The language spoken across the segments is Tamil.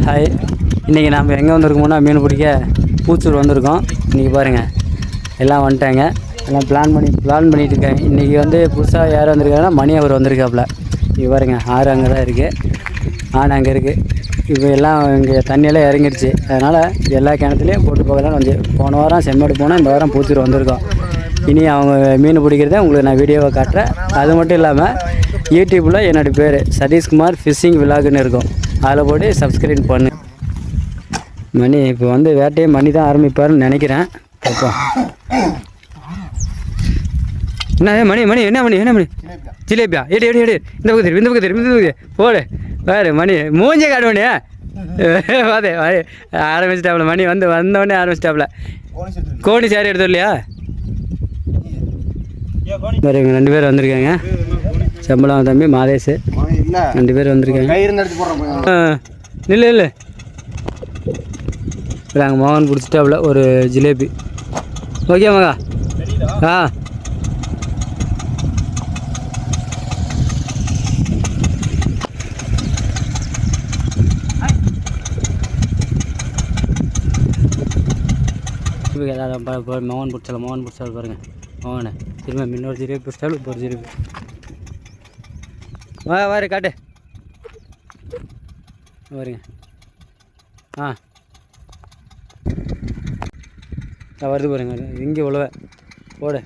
ஹாய், இன்றைக்கி நாம் எங்கே வந்திருக்கோம்னா மீன் பிடிக்க பூச்சூர் வந்திருக்கோம். இன்றைக்கி பாருங்கள் எல்லாம் வந்துட்டாங்க, எல்லாம் பிளான் பண்ணிகிட்டு இருக்காங்க. இன்றைக்கி வந்து புதுசாக யார் வந்திருக்காங்கன்னா மணி அவர் வந்திருக்காப்புல. இங்கே பாருங்கள் ஆறு அங்கே தான் இருக்குது, ஆணை அங்கே இருக்குது. இப்போ எல்லாம் இங்கே தண்ணியெல்லாம் இறங்கிடுச்சு, அதனால் எல்லா கிணத்துலேயும் போட்டு போகலான்னு வந்து போன வாரம் செம்மேடு போனால் இந்த வாரம் பூச்சூர் வந்திருக்கோம். இனி அவங்க மீன் பிடிக்கிறத உங்களுக்கு நான் வீடியோவை காட்டுறேன். அது மட்டும் இல்லாமல் யூடியூப்பில் என்னோடய பேர் சதீஷ்குமார் ஃபிஷ்ஷிங் விலாகுன்னு இருக்கும், அதில் போட்டு சப்ஸ்கிரைப் பண்ணு. மணி இப்போ வந்து வேட்டையை மணி தான் ஆரம்பிப்பாருன்னு நினைக்கிறேன். அப்போ என்ன மணி என்ன ஜிலேபியா? எடு இந்த பக்கத்து போடு வேறு மணி மூஞ்சே காட்டுவனே அதே ஆரம்பிச்சிட்டாப்புல. மணி வந்தோடனே ஆரம்பிச்சிட்டாப்புல. கோணி சாரி எடுத்தோம் இல்லையா? வேறு இவங்க 2 பேர் வந்திருக்காங்க, சம்பளம் தம்பி மாதேஷ் 2 பேர் வந்திருக்காங்க. இல்லை நாங்கள் மோகன் பிடிச்சிட்டாப்புல ஒரு ஜிலேபி. ஓகே மகா. மோகன் பிடிச்சாலும் பாருங்கள். மோகனை திரும்ப இன்னொரு ஜிலேபி பிடிச்சாலும் இப்போ ஒரு ஜிலேபி. வாரு காட்டு பாருங்க. வருது பாருங்க, இங்கே உழவ போடு.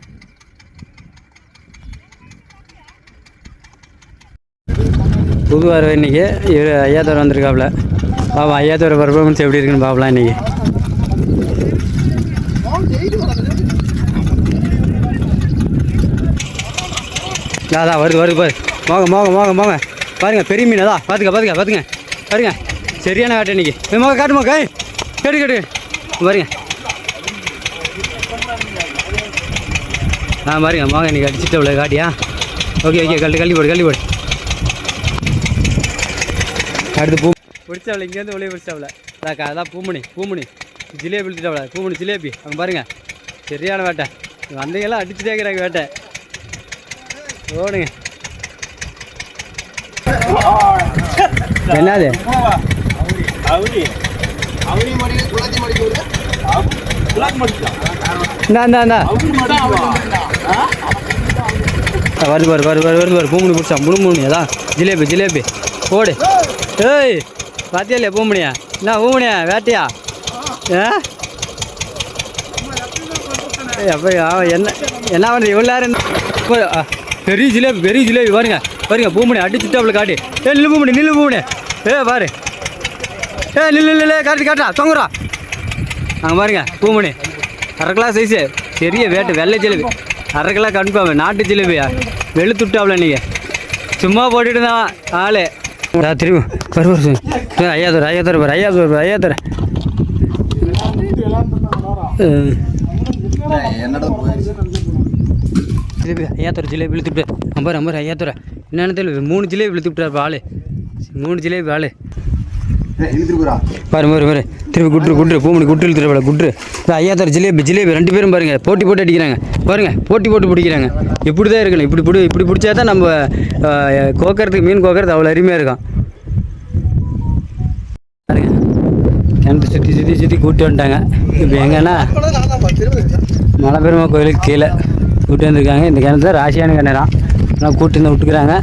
புது வரவை இன்றைக்கி ஐயாத்தோரை வந்திருக்காப்புல. பாப்பா ஐயாத்தோரை பர்ஃபார்மன்ஸ் எப்படி இருக்குன்னு பார்க்கலாம் இன்றைக்கி. அதான் வருது பாரு. மோக பாருங்க, பெரிய மீன் அதான். பாருங்க சரியான வேட்டை இன்றைக்கி. மோக காட்டுமா கை கேட்டு பாருங்க. பாருங்க மோக இன்றைக்கி அடிச்சுட்டு அவ்வளோ காட்டியா? ஓகே கள்ளி போடு. அடுத்து பூ பிடிச்சாவில் இங்கேருந்து ஒளிய பிடிச்சாவில். அதான் பூமணி ஜிலேபி இழுத்துட்டாவில். பூமணி ஜிலேபி அங்கே பாருங்கள், சரியான வேட்டை. வந்தீங்கெல்லாம் அடிச்சுட்டே இருக்கிறாங்க வேட்டை. ஓடுங்க. என்னது இந்தா வருது பூமணி பிடிச்சா. முழுமணி அதான் ஜிலேபி போடு. ஏய் பார்த்தியா இல்லையா பூமணியா? என்ன பூமணியா வேட்டையா? அப்போ என்ன பண்ணுறது இவ்வளோ நேரம்? பெரிய ஜிலேபி பாருங்க பூமணி அடிச்சுட்டு அவ்வளோ காட்டி. நில்லு பூமணி பாரு. நில்லு காட்டா தொங்குறா. அங்கே பாருங்க பூமணி 1/2 கிலோ சைஸு, பெரிய வேட்டு வெள்ளை ஜிலேபி 1/2 கிலோ கன்ஃபார்ம். நாட்டு ஜிலேபியா வெளுத்துட்டாவில் நீங்கள் சும்மா போட்டுட்டு தான் ஆளு. திரும்ப ஐயாத்தோரை ஜிலேபி இழுத்துட்டு ஐம்பது ஐயாத்தோரை என்னென்னு தெரியல. 3 ஜிலேபி இழுத்து விட்டார் ஆள். 3 ஜிலேபி ஆள் பாரு. திருப்பி குட்ரு பூமணி குட்ரு இழுத்துட்டு குட்ரு. ஐயாத்தோரை ஜிலேபி 2 பேரும் பாருங்க போட்டு அடிக்கிறாங்க. பாருங்க போட்டு பிடிக்கிறாங்க. இப்படி தான் இருக்கணும். இப்படி பிடிச்சா தான் நம்ம மீன் கோக்கறதுக்கு அவ்வளோ அருமையாக இருக்கும். பாருங்க கிணத்து சுற்றி கூட்டி வந்துட்டாங்க. இப்போ எங்கன்னா மலைப்பெருமா கோயிலுக்கு கீழே கூட்டி வந்திருக்காங்க. இந்த கிணத்து ராசியான கிணறான், ஆனால் கூட்டி வந்து விட்டுக்கிறாங்க.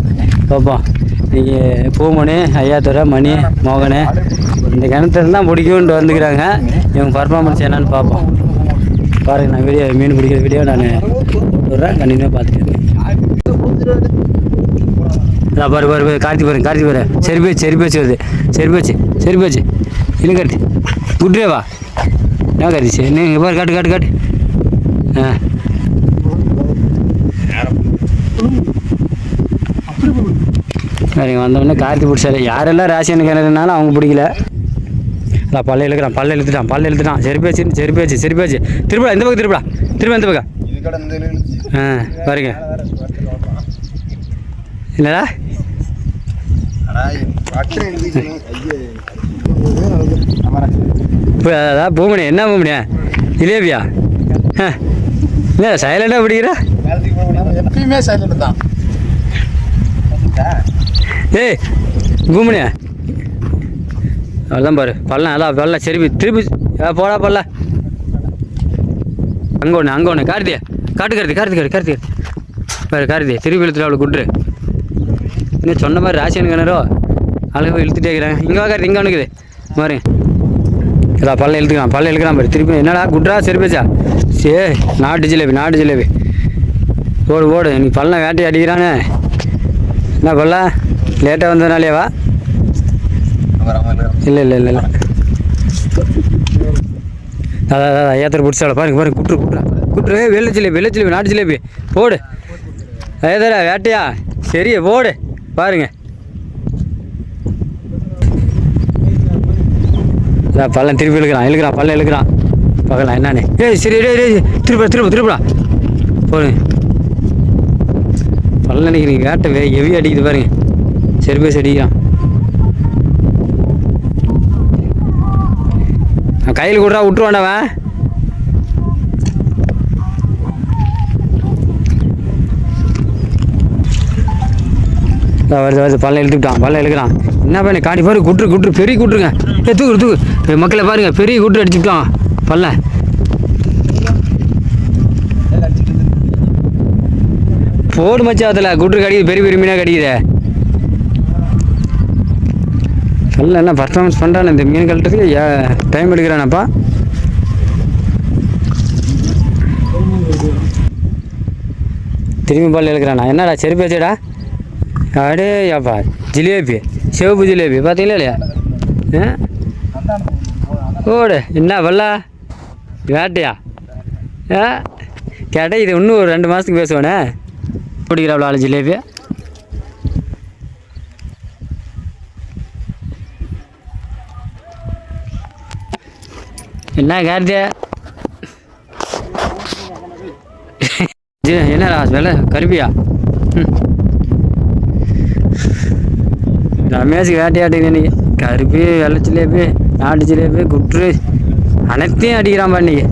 பார்ப்போம் இன்றைக்கி பூமணி ஐயாத்தோரை மணி மோகனு இந்த கிணத்துல தான் பிடிக்கும்ன்ட்டு வந்துக்கிறாங்க. இவங்க பர்ஃபார்மன்ஸ் என்னன்னு பார்ப்போம். பாருங்கள், நான் மீன் பிடிக்கிற வீடியோ நான் விட்றேன், கண்டினியூவாக பார்த்துட்டு இருக்கேன். பாரு கார்த்தி பாரு. சரி பேச்சு வருது. சரி பேச்சு இன்னும் கார்த்தி குட்ரேவா என்ன கார்த்திச்சு நீங்கள் பாரு. காட்டு சரிங்க. வந்தோடனே கார்த்தி பிடிச்சாரு. யாரெல்லாம் ராசியான கிணறுனாலும் அவங்க பிடிக்கல. பல்ல இழுத்துட்டான். சரி பேச்சு திருப்பா இந்த பக்கம் திரும்ப இந்த பக்கம். பாருங்க என்னடா அதான் பூமணி. என்ன பூமணியா? ஜிலேபியா? என்ன சைலண்டாக பிடிக்கிற? எப்பயுமே சைலண்ட் தான். ஏய் பூமணியா அதான் பாரு பள்ளம் அதான் பள்ளம் திருப்பி போடா பல்ல அங்கே ஒன்று கார்த்தியா கார்த்தி பாரு கார்த்தி திருப்பி இழுத்துட்டு அவளை குட்ரு இன்னும் சொன்ன மாதிரி ராசியன் கிணறோ அழகாக இழுத்துட்டே இருக்கிறாங்க. இங்கே வா கார்த்தி இங்கே ஒன்றுக்குது பாரு இதான் பல்ல இழுக்கிறான் பாரு திருப்பி என்னடா குட்ரா செருப்பேச்சா நாட்டு ஜிலேபி ஓடு நீ பல்லம் வேட்டை அடிக்கிறானே என்ன பல்ல லேட்டாக வந்ததுனாலேவா இல்லை அதான் ஏத்தர் பிடிச்சால பாருங்க குட்ரு வெள்ளை ஜிலேபி நாட்டு ஜிலேபி போடு ஏதரா வேட்டையா சரியா போடு பாருங்க பள்ளம் திருப்பி இழுக்கிறான் பள்ளம் இழுக்கிறான் பார்க்கலாம் என்னன்னு சரி திருப்பா போடுங்க பள்ளம் நினைக்கிறீங்க வேட்டை ஹெவி அடிக்குது பாருங்க சரி பேசி அடிக்கிறான் கையில் கூடா விட்டுருவாண்டவன் வருது பல்ல இழுக்கிறான் என்ன பண்ண காட்டி பாரு குட்ரு பெரிய குட்ருங்க தூக்கு மக்களை பாருங்க பெரிய குட்ரு அடிச்சுக்கிட்டான் பல்ல போடு மச்சா அதில் குட்ரு கடிக்குது பெரிய மீனாக கடிக்குது பல்ல என்ன பர்ஃபார்மன்ஸ் பண்ணுறான் இந்த மீன் கழட்டுறதுக்கு டைம் எடுக்கிறானப்பா திரும்பி பல்ல இழுக்கிறானா என்னடா சரி பேச்சடா அடே அப்பா ஜிலேபி சிவப்பு ஜிலேபி பார்த்தீங்களா இல்லையா ஓடு என்ன பல்லா வேட்டையா கேட்டால் இது இன்னும் ஒரு 2 மாதத்துக்கு பேசுவானே பிடிக்கிறாப்ல ஆளு ஜிலேபி என்ன கார்த்தியா என்னடா வேலை கருப்பியா ரமேஷுக்கு வேட்டையாட்டுங்க இன்னைக்கு கருப்பி வெள்ளை ஜிலேபி நாட்டு ஜிலேபி குட்ரு அனைத்தையும் அடிக்கிறான்பா இன்னைக்கு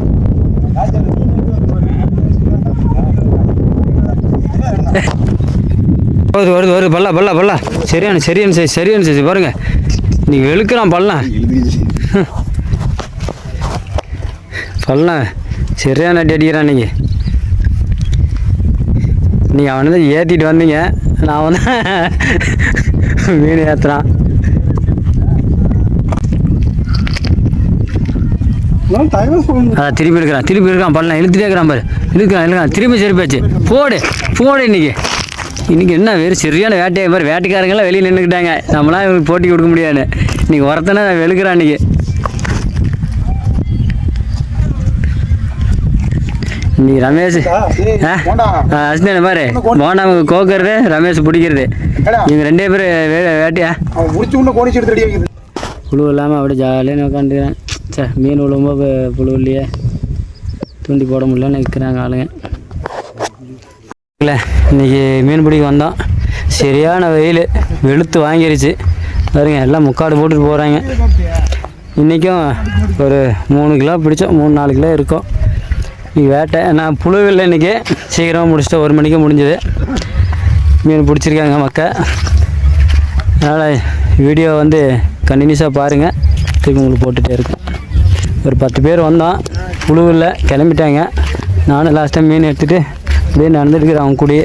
வருது பல்லா சரியான சரி பாருங்க இன்னைக்கு வெளுக்கிறான் பல்லாம் சரியான அடி அடிக்கிறான் இன்னைக்கு நீங்கள் அவனை தான் ஏற்றிட்டு வந்தீங்க நான் வந்து மீன் ஏற்றுறான் திருப்பி இருக்கான் பல்லாம் இழுத்துட்டே இருக்கிறான் பாரு இழுக்கிறான் திரும்பி சரிப்பாச்சு போடு இன்னைக்கு என்ன வேறு சரியான வேட்டையை பாரு வேட்டைக்காரங்களாம் வெளியே நின்றுக்கிட்டாங்க நம்மளாம் இவங்களுக்கு போட்டி கொடுக்க முடியாது இன்னைக்கு ஒருத்தனை வெளுக்கிறான் இன்னைக்கு ரமேஷ் அஸ்னே பாரு போனா கோக்கிறது ரமேஷ் பிடிக்கிறது இவங்க 2 பேர் வேட்டையா புழு இல்லாமல் அப்படியே ஜாலியாக உட்காந்துக்கிறேன் மீன் விழும்போது புழு இல்லையே தூண்டி போட முடியலன்னு நிற்கிறாங்க ஆளுங்க இல்லை இன்றைக்கி மீன் பிடிக்க வந்தோம் சரியான வெயில் வெளுத்து வாங்கிருச்சு பாருங்க எல்லாம் முக்காடு போட்டுட்டு போகிறாங்க இன்றைக்கும் ஒரு 3 கிலோ பிடிச்சோம் 3-4 கிலோ இருக்கும் வேட்டை நான் புழுவில் இன்றைக்கி சீக்கிரமாக முடிச்சுட்டு 1 மணிக்கு முடிஞ்சது மீன் பிடிச்சிருக்காங்க மக்கள் அதனால் வீடியோ வந்து கண்டினியூஸாக பாருங்கள் திருப்பி உங்களுக்கு போட்டுகிட்டே இருக்கேன் ஒரு 10 பேர் வந்தோம் புழுவில் கிளம்பிட்டாங்க நானும் லாஸ்ட்டாக மீன் எடுத்துகிட்டு அப்படியே நடந்துட்டுருக்கிறேன் அவங்க கூடயே